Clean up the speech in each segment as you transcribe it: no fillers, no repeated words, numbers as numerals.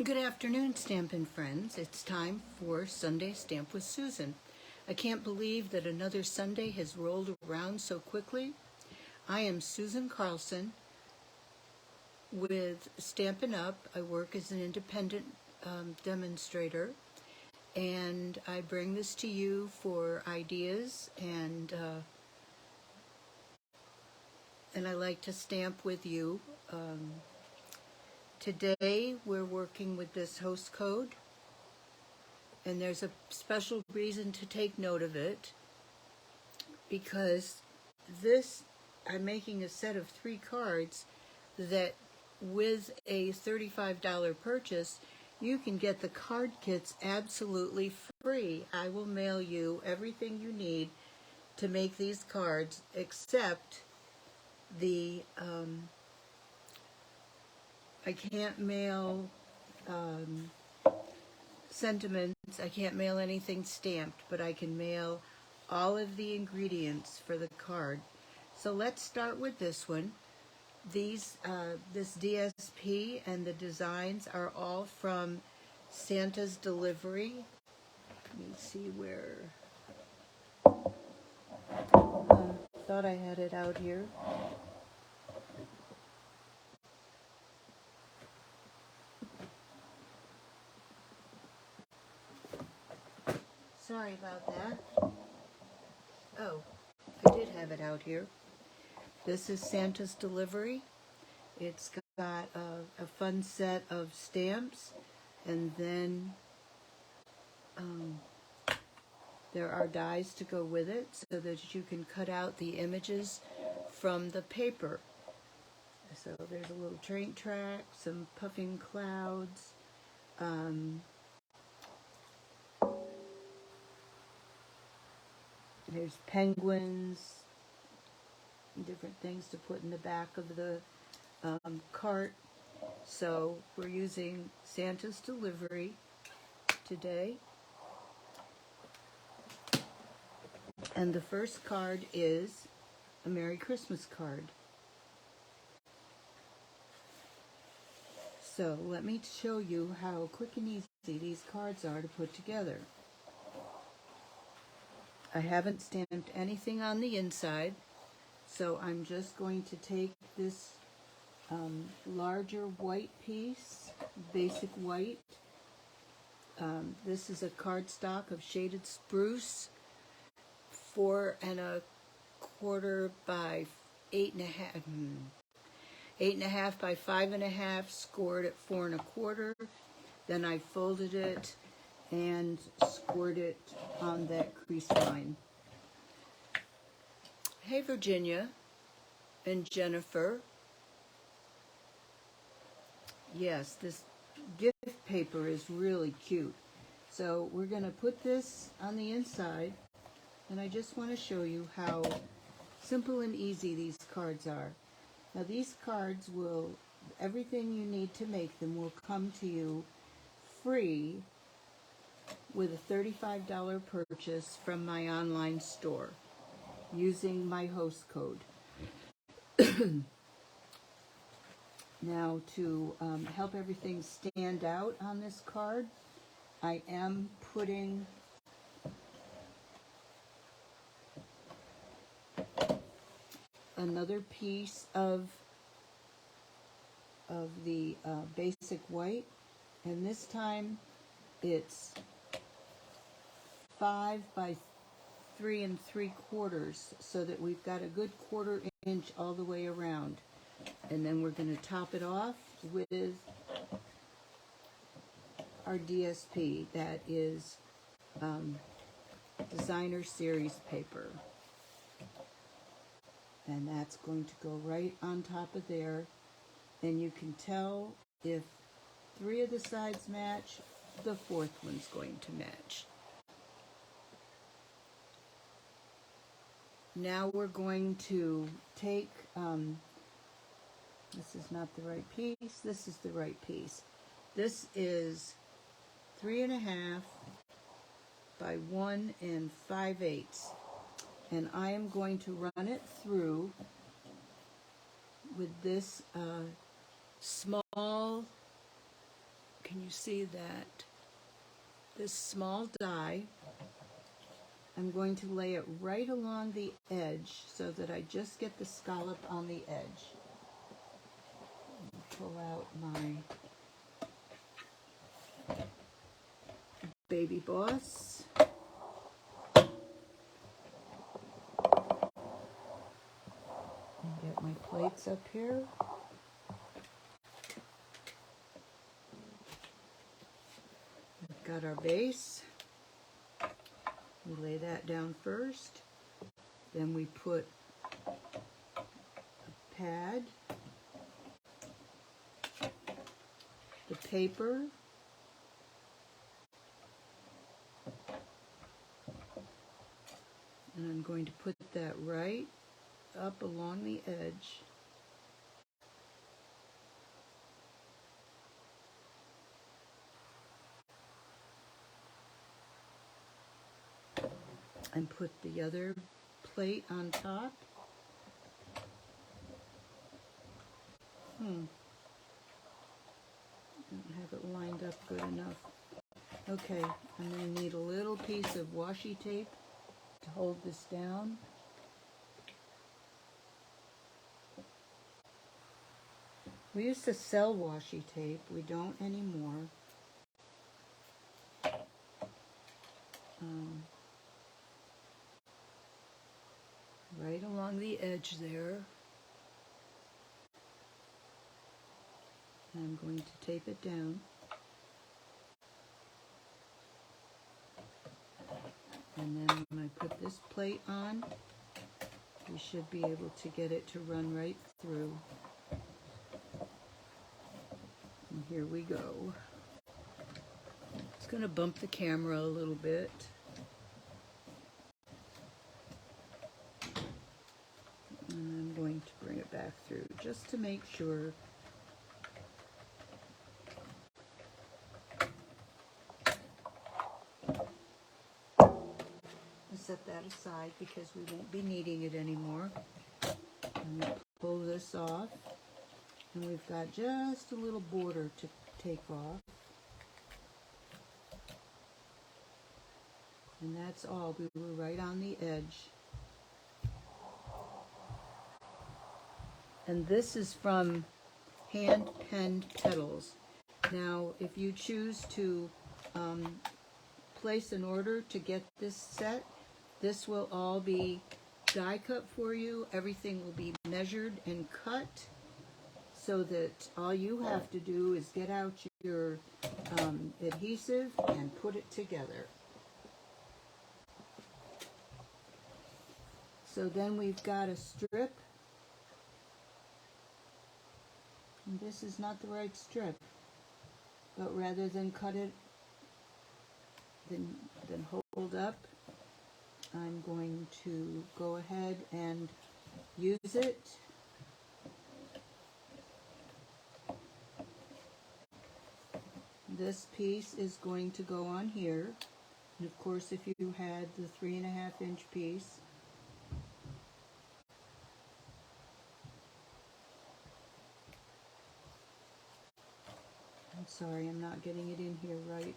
Good afternoon, Stampin' Friends. It's time for Sunday Stamp with Susan. I can't believe that another Sunday has rolled around so quickly. I am Susan Carlson with Stampin' Up. I work as an independent demonstrator, and I bring this to you for ideas, and I like to stamp with you. Today we're working with this host code, and there's a special reason to take note of it, because I'm making a set of 3 cards that with a $35 purchase, you can get the card kits absolutely free. I will mail you everything you need to make these cards, except the I can't mail sentiments. I can't mail anything stamped, but I can mail all of the ingredients for the card. So let's start with this one. This DSP and the designs are all from Santa's Delivery. Let me see where. Thought I had it out here. Sorry about that. Oh, I did have it out here. This is Santa's Delivery. It's got a fun set of stamps, and then there are dies to go with it so that you can cut out the images from the paper. So there's a little train track, some puffing clouds, there's penguins, different things to put in the back of the cart. So we're using Santa's Delivery today. And the first card is a Merry Christmas card. So let me show you how quick and easy these cards are to put together. I haven't stamped anything on the inside, so I'm just going to take this larger white piece, basic white. This is a cardstock of shaded spruce, 4 1/4 by 8 1/2. 8 1/2 by 5 1/2, scored at 4 1/4. Then I folded it and scored it on that crease line. Hey Virginia and Jennifer. Yes, this gift paper is really cute. So we're going to put this on the inside, and I just want to show you how simple and easy these cards are. Now these cards everything you need to make them will come to you free with a $35 purchase from my online store using my host code. Now to help everything stand out on this card, I am putting another piece of the basic white, and this time it's 5 by 3 3/4, so that we've got a good 1/4 inch all the way around. And then we're going to top it off with our DSP, that is designer series paper. And that's going to go right on top of there. And you can tell if 3 of the sides match, the 4th one's going to match. Now we're going to take, this is not the right piece, this is the right piece. This is 3 1/2 by 1 5/8. And I am going to run it through with this small can you see that this small die, I'm going to lay it right along the edge so that I just get the scallop on the edge. Pull out my Baby Boss. And get my plates up here. We've got our base. We lay that down first. Then we put a pad, the paper, and I'm going to put that right up along the edge. And put the other plate on top. Don't have it lined up good enough. Okay, I'm going to need a little piece of washi tape to hold this down. We used to sell washi tape. We don't anymore. Right along the edge there. And I'm going to tape it down. And then when I put this plate on, we should be able to get it to run right through. And here we go. It's going to bump the camera a little bit. And I'm going to bring it back through just to make sure. Set that aside because we won't be needing it anymore. And we pull this off, and we've got just a little border to take off. And that's all. We were right on the edge. And this is from hand-penned petals. Now, if you choose to place an order to get this set, this will all be die cut for you. Everything will be measured and cut so that all you have to do is get out your adhesive and put it together. So then we've got a strip. And this is not the right strip. But rather than cut it, then hold up, I'm going to go ahead and use it. This piece is going to go on here. And of course, if you had the 3.5-inch piece, I'm sorry, I'm not getting it in here right.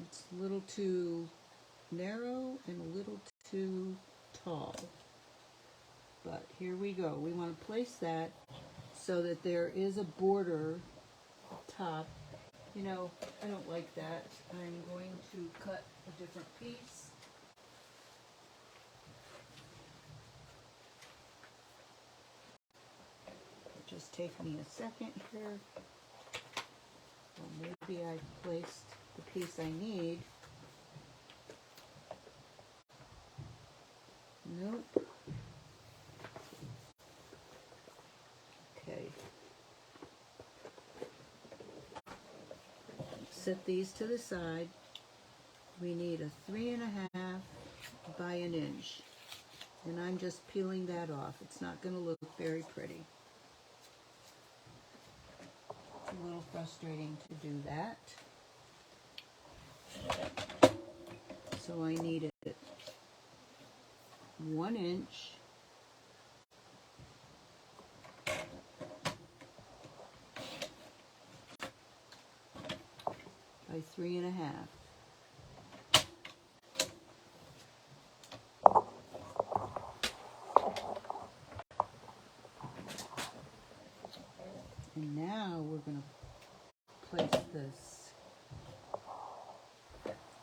It's a little too narrow and a little too tall. But here we go. We want to place that so that there is a border top. You know, I don't like that. I'm going to cut a different piece. It'll just take me a second here. Well, maybe I placed the piece I need. Nope. Okay. Set these to the side. We need a 3.5 by an inch. And I'm just peeling that off. It's not going to look very pretty. It's a little frustrating to do that. So I need it 1 1 inch by 3.5. And now we're going to place this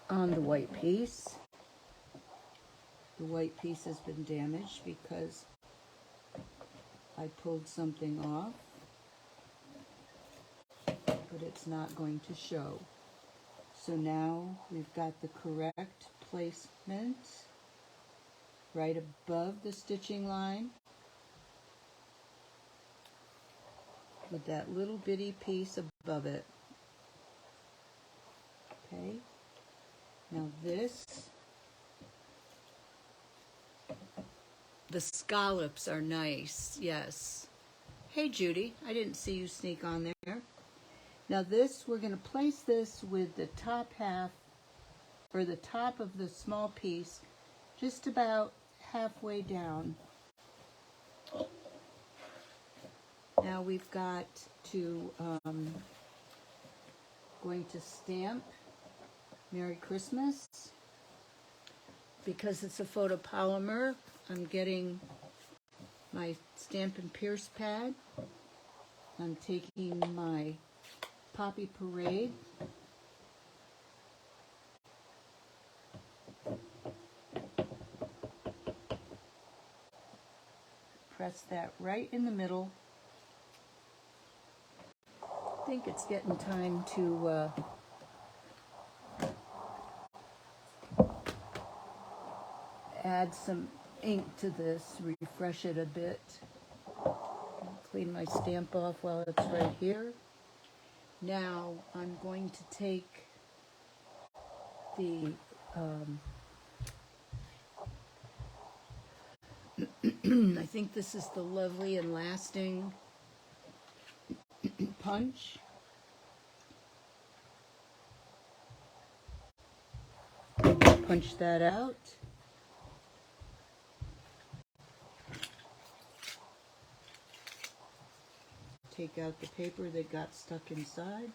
on the white piece. The white piece has been damaged because I pulled something off, but it's not going to show. So now we've got the correct placement right above the stitching line with that little bitty piece above it. Okay, now the scallops are nice, yes. Hey Judy, I didn't see you sneak on there. Now this, we're going to place this with the top half, or the top of the small piece, just about halfway down. Now we've got to, going to stamp Merry Christmas. Because it's a photopolymer, I'm getting my Stampin' Pierce pad. I'm taking my Poppy Parade. Press that right in the middle. I think it's getting time to add some ink to this, refresh it a bit. Clean my stamp off while it's right here. Now I'm going to take the I think this is the Lovely and Lasting punch. Punch that out. Take out the paper that got stuck inside.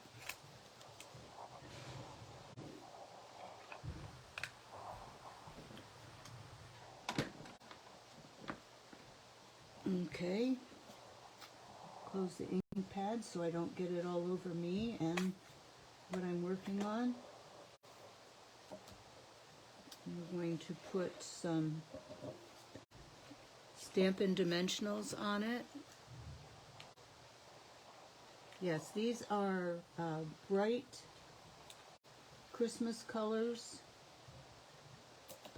Okay. Close the ink pad so I don't get it all over me and what I'm working on. We're going to put some Stampin' Dimensionals on it. Yes, these are bright Christmas colors.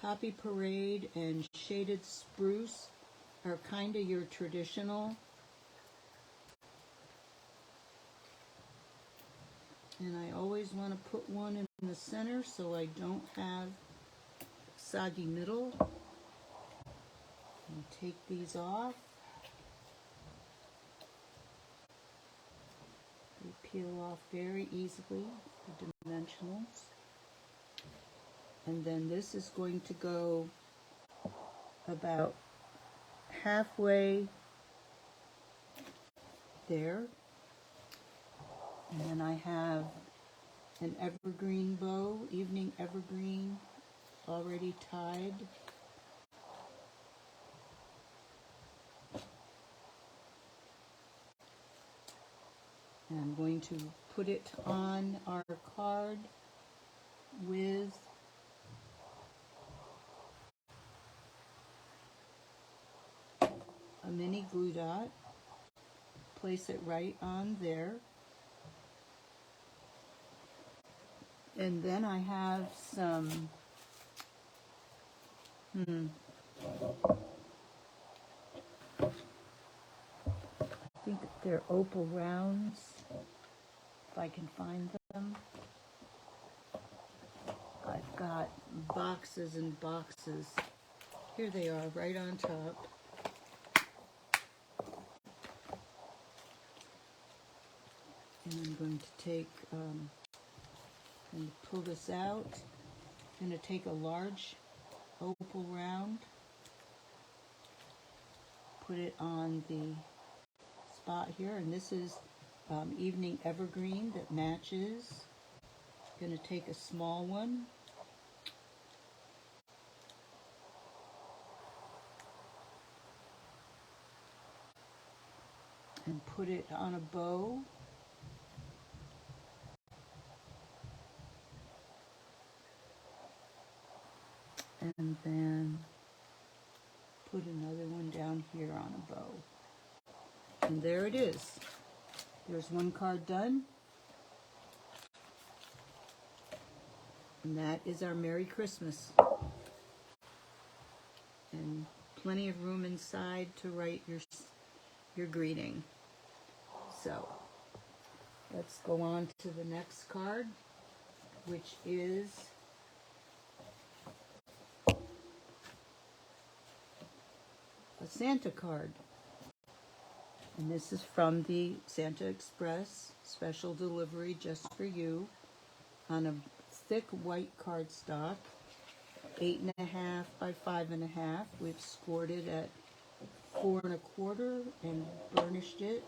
Poppy Parade and Shaded Spruce are kind of your traditional. And I always want to put one in the center so I don't have soggy middle. And take these off. They peel off very easily, the dimensionals. And then this is going to go about halfway there. And then I have an evergreen bow, evening evergreen, already tied. And I'm going to put it on our card with a mini glue dot. Place it right on there. And then I have some I think they're Opal rounds, if I can find them. I've got boxes and boxes. Here they are, right on top. And I'm going to take, and pull this out. I'm going to take a large Opal round. put it on the spot here, and this is Evening Evergreen that matches. I'm going to take a small one and put it on a bow. And then put another one down here on a bow. And there it is. There's one card done. And that is our Merry Christmas. And plenty of room inside to write your greeting. So let's go on to the next card, which is a Santa card. And this is from the Santa Express special delivery just for you on a thick white cardstock, 8.5 by 5.5. We've scored it at 4 1/4 and burnished it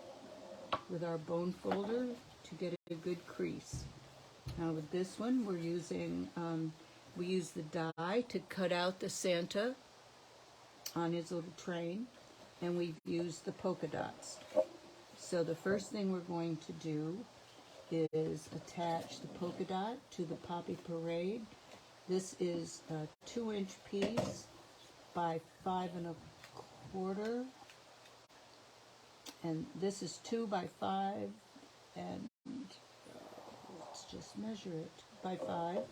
with our bone folder to get a good crease. Now with this one, we're using, we use the die to cut out the Santa on his little train, and we've used the polka dots. So the first thing we're going to do is attach the polka dot to the Poppy Parade. This is a 2-inch piece by 5 1/4, and this is 2 by 5, and let's just measure it by 5,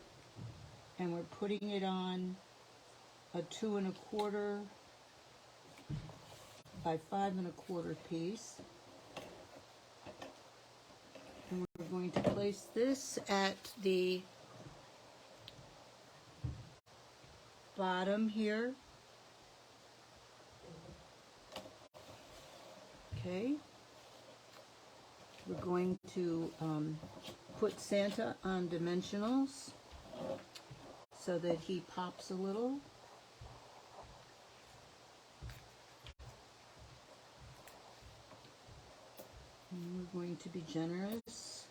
and we're putting it on a 2 1/4 by 5 1/4 piece. And we're going to place this at the bottom here. Okay. We're going to put Santa on dimensionals so that he pops a little. And we're going to be generous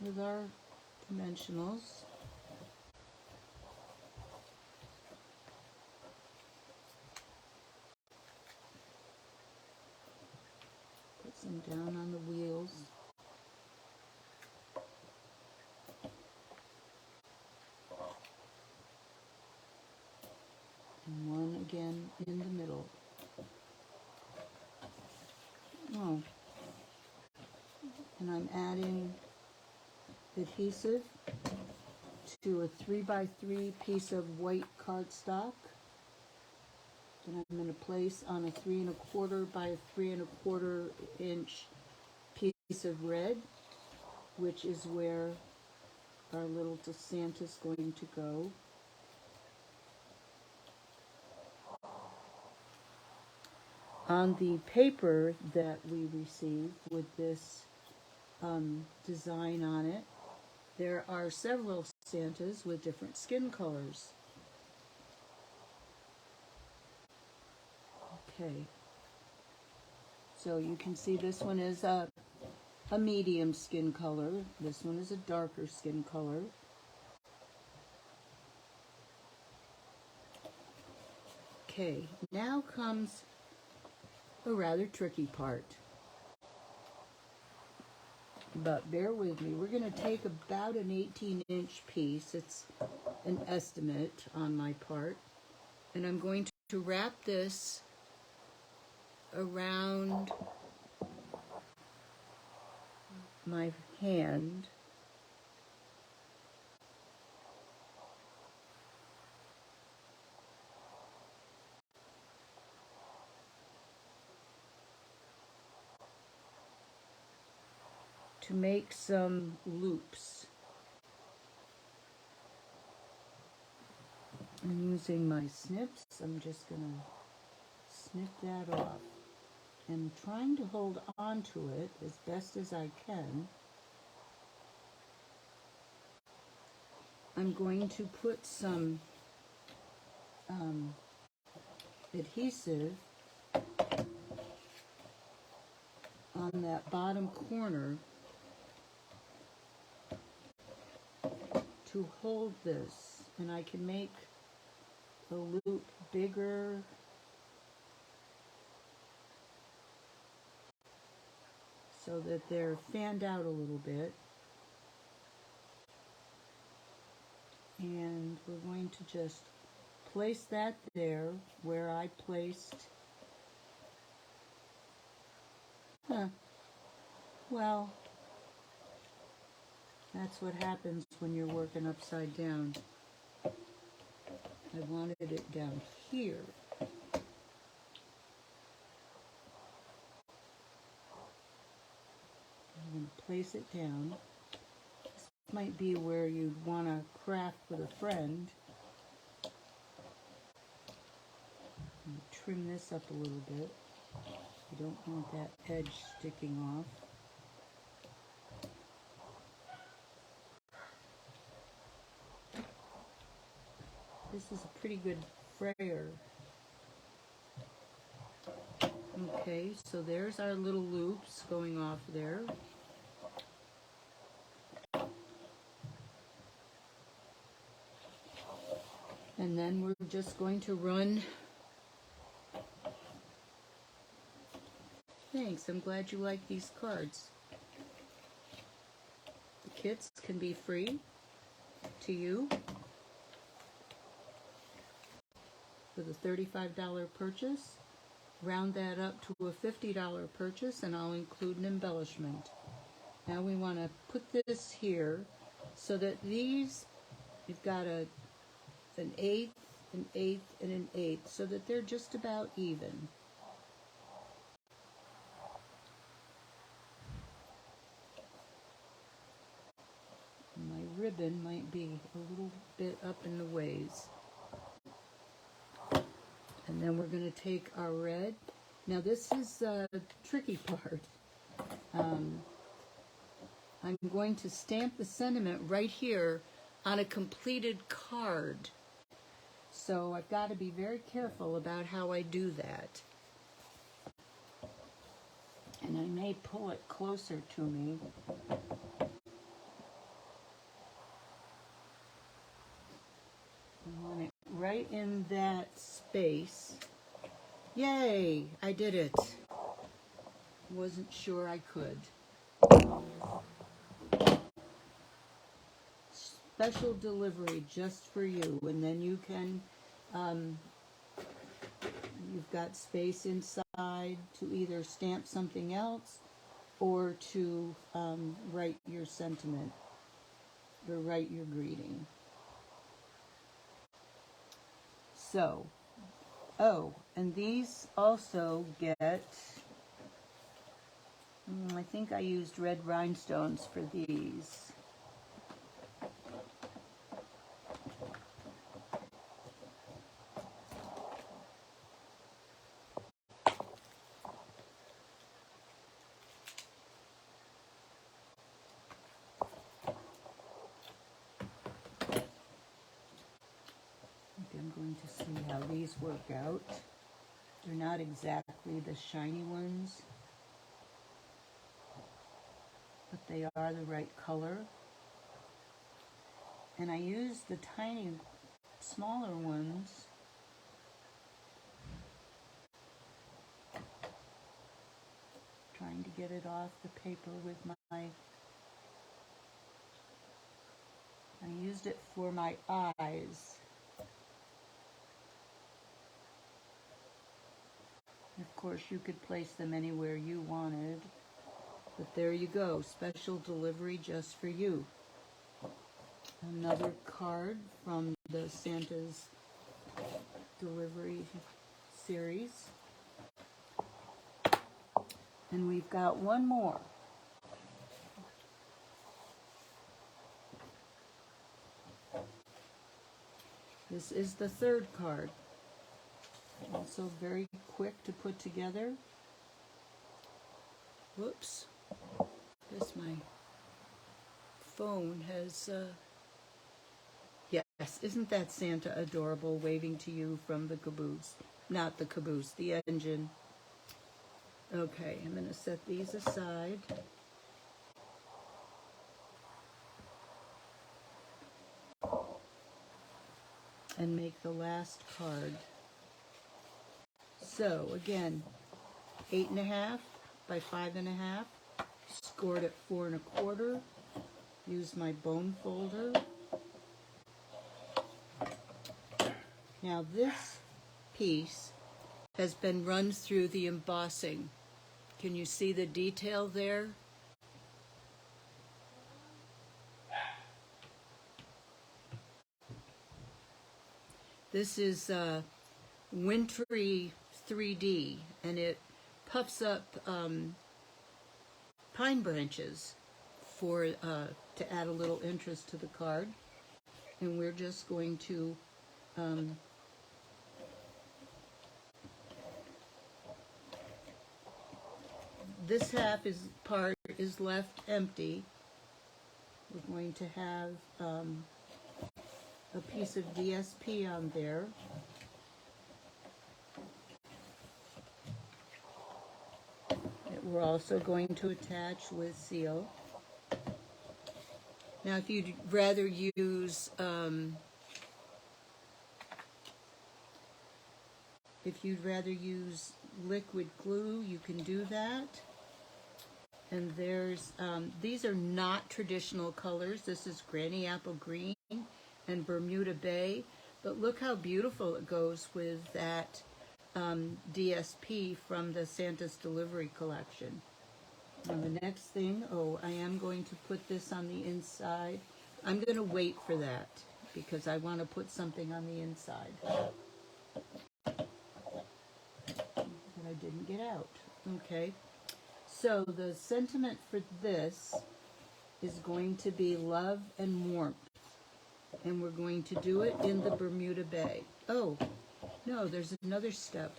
with our dimensionals. Put some down on the wheels. And one again in the middle. Oh, and I'm adding adhesive to a 3 by 3 piece of white cardstock that I'm going to place on a 3 1/4 by 3 1/4 inch piece of red, which is where our little Santa's going to go. On the paper that we received with this design on it, there are several Santas with different skin colors. Okay, so you can see this one is a medium skin color. This one is a darker skin color. Okay, now comes a rather tricky part. But bear with me. We're going to take about an 18-inch piece. It's an estimate on my part. And I'm going to wrap this around my hand. To make some loops. I'm using my snips. I'm just going to snip that off. And trying to hold on to it as best as I can. I'm going to put some adhesive that bottom corner to hold this, and I can make the loop bigger so that they're fanned out a little bit. And we're going to just place that there where I placed, well, that's what happens when you're working upside down. I wanted it down here. I'm going to place it down. This might be where you'd want to craft with a friend. Trim this up a little bit. You don't want that edge sticking off. This is a pretty good frayer. Okay, so there's our little loops going off there. And then we're just going to run. Thanks, I'm glad you like these cards. The kits can be free to you with a $35 purchase. Round that up to a $50 purchase, and I'll include an embellishment. Now we want to put this here so that these, you've got an eighth, an eighth, and an eighth, so that they're just about even. My ribbon might be a little bit up in the ways. And then we're going to take our red. Now this is the tricky part. I'm going to stamp the sentiment right here on a completed card. So I've got to be very careful about how I do that. And I may pull it closer to me. I want it right in that space. Yay! I did it. Wasn't sure I could. Special delivery just for you, and then you can, you've got space inside to either stamp something else or to write your sentiment or write your greeting. So, oh, and these also get, I think I used red rhinestones for these. I'm going to see how these work out. They're not exactly the shiny ones, but they are the right color. And I use the tiny, smaller ones trying to get it off the paper with my, I used it for my eyes. Of course, you could place them anywhere you wanted, but there you go, special delivery just for you. Another card from the Santa's delivery series. And we've got one more. This is the third card. Also very quick to put together. Whoops. Guess my phone has, yes, isn't that Santa adorable waving to you from the caboose? Not the caboose, the engine. Okay, I'm going to set these aside. And make the last card. So again, 8.5 by 5.5, scored at 4 1/4. Use my bone folder. Now this piece has been run through the embossing. Can you see the detail there? This is Wintry 3D, and it puffs up pine branches for to add a little interest to the card. And we're just going to this half is part is left empty. We're going to have a piece of DSP on there. That we're also going to attach with seal. Now, if you'd rather use liquid glue, you can do that. And there's these are not traditional colors. This is Granny Apple Green and Bermuda Bay, but look how beautiful it goes with that DSP from the Santa's Delivery collection. Now the next thing, I am going to put this on the inside. I'm going to wait for that because I want to put something on the inside that I didn't get out. Okay, so the sentiment for this is going to be love and warmth. And we're going to do it in the Bermuda Bay. Oh, no, there's another step.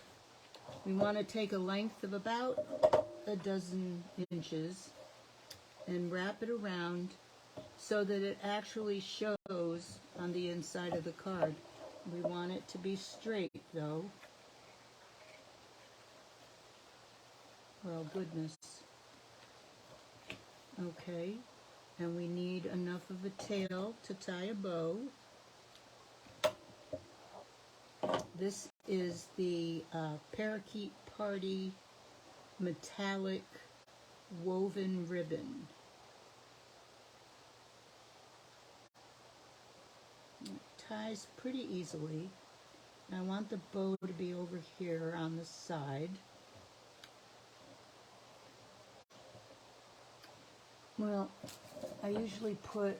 We want to take a length of about 12 inches and wrap it around so that it actually shows on the inside of the card. We want it to be straight, though. Well, goodness. Okay. And we need enough of a tail to tie a bow. This is the Parakeet Party metallic woven ribbon. It ties pretty easily. I want the bow to be over here on the side. Well, I usually put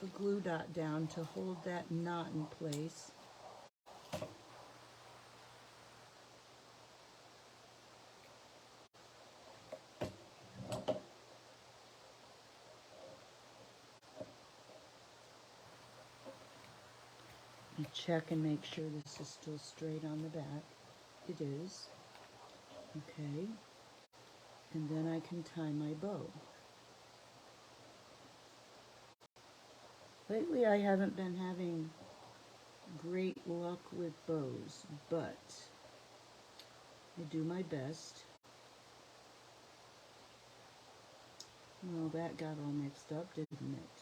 a glue dot down to hold that knot in place. And check and make sure this is still straight on the back. It is. Okay. And then I can tie my bow. Lately I haven't been having great luck with bows, but I do my best. Well, that got all mixed up, didn't it?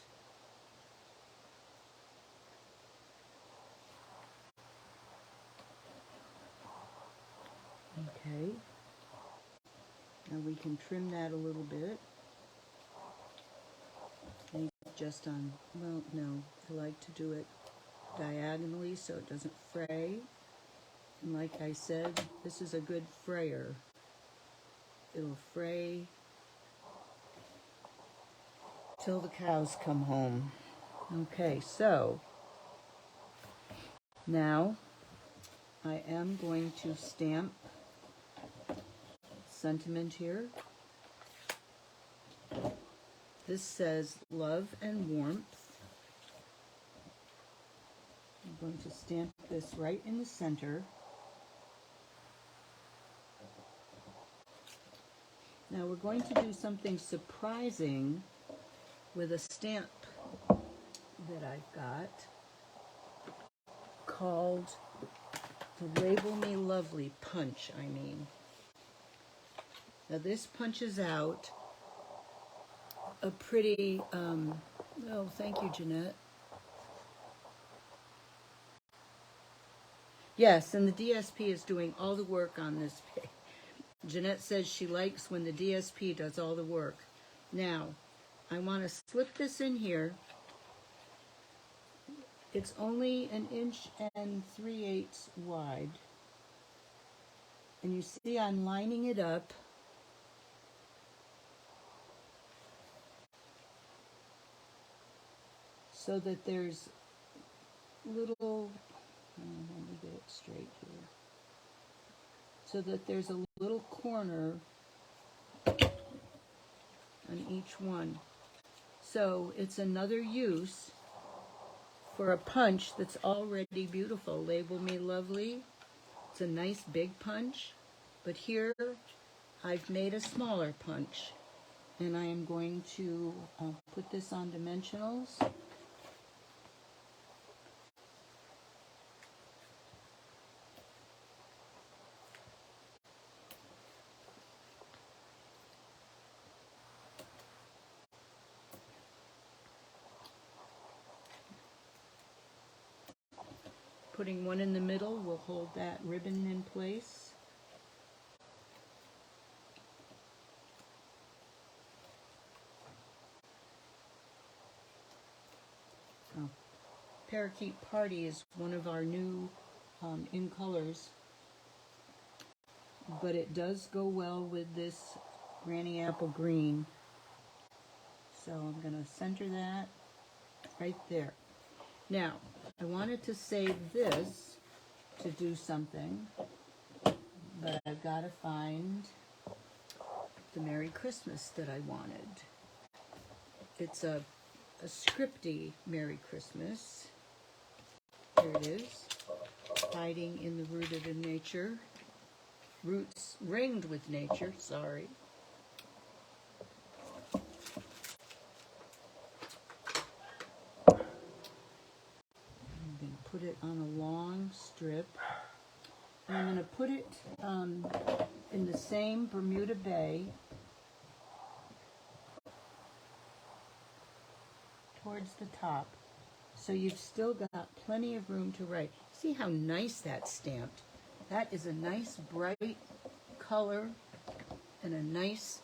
Okay. Now we can trim that a little bit. Maybe just on, well, no, I like to do it diagonally so it doesn't fray. And like I said, this is a good frayer. It'll fray till the cows come home. Okay, so now I am going to stamp sentiment here. This says love and warmth. I'm going to stamp this right in the center. Now we're going to do something surprising with a stamp that I've got called the Label Me Lovely punch, Now this punches out a pretty, oh, thank you, Jeanette. Yes, and the DSP is doing all the work on this page. Jeanette says she likes when the DSP does all the work. Now, I want to slip this in here. It's only 1 3/8 inches wide. And you see I'm lining it up. So that there's little, let me get it straight here. So that there's a little corner on each one. So it's another use for a punch that's already beautiful. Label Me Lovely. It's a nice big punch, but here I've made a smaller punch, and I am going to put this on dimensionals. Putting one in the middle will hold that ribbon in place. Oh. Parakeet Party is one of our new in colors, but it does go well with this Granny Apple Green. So I'm going to center that right there. Now, I wanted to save this to do something, but I've got to find the Merry Christmas that I wanted. It's a scripty Merry Christmas. Here it is, hiding in the rooted in nature. Roots ringed with nature, sorry. I'm going to put it on a long strip. And I'm going to put it in the same Bermuda Bay towards the top. So you've still got plenty of room to write. See how nice that's stamped? That is a nice bright color and a nice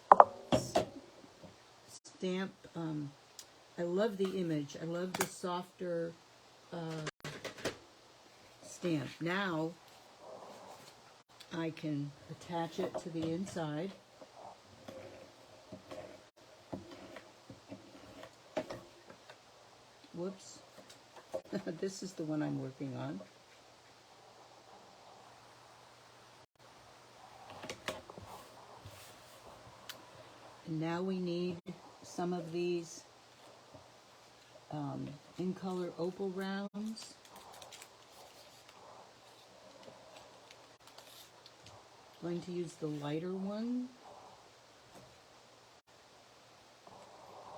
stamp. I love the image. I love the softer stamp. Now I can attach it to the inside. Whoops. This is the one I'm working on. And now we need some of these in color opal rounds. I'm going to use the lighter one.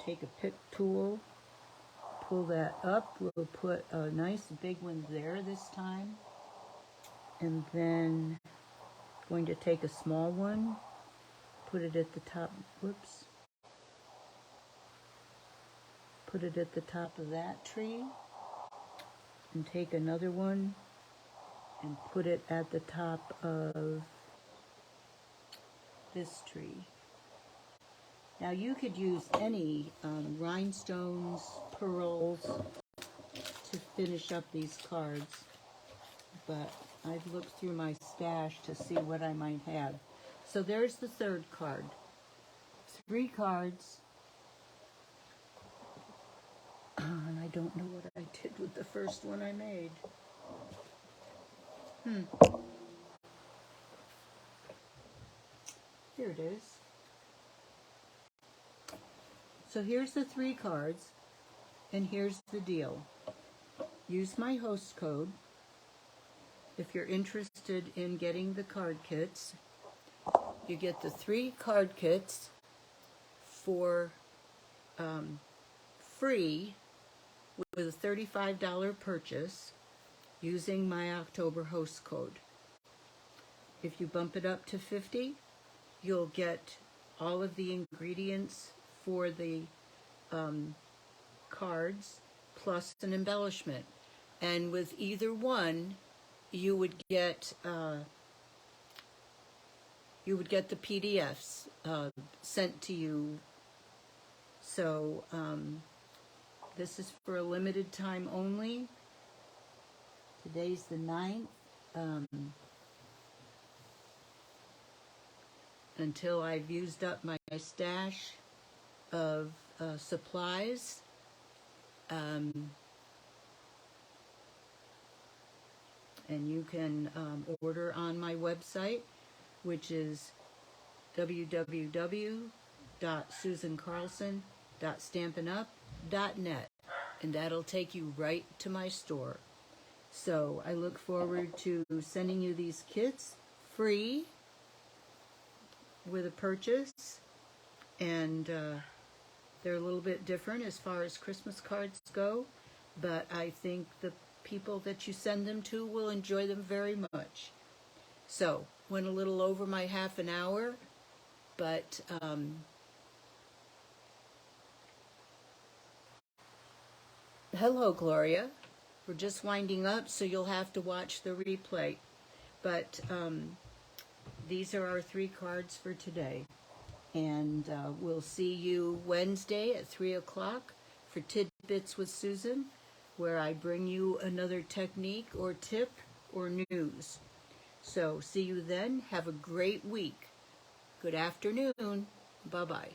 Take a pick tool, pull that up. We'll put a nice big one there this time. And then I'm going to take a small one, put it at the top, whoops. Put it at the top of that tree. And take another one and put it at the top of this tree. Now you could use any rhinestones, pearls to finish up these cards, but I've looked through my stash to see what I might have. So there's the third card. 3 cards. And I don't know what I did with the first one I made. Here it is. So here's the 3 cards, and here's the deal. Use my host code if you're interested in getting the card kits. You get the 3 card kits for free with a $35 purchase using my October host code. If you bump it up to $50, you'll get all of the ingredients for the cards plus an embellishment. And with either one, you would get the PDFs sent to you. So this is for a limited time only. Today's the 9th. Until I've used up my stash of supplies. And you can order on my website, which is www.susancarlson.stampinup.net, and that'll take you right to my store. So I look forward to sending you these kits free with a purchase, and they're a little bit different as far as Christmas cards go, but I think the people that you send them to will enjoy them very much. So, went a little over my half an hour, but hello, Gloria. We're just winding up, so you'll have to watch the replay. But these are our 3 cards for today. And we'll see you Wednesday at 3 o'clock for Tidbits with Susan, where I bring you another technique or tip or news. So see you then. Have a great week. Good afternoon. Bye-bye.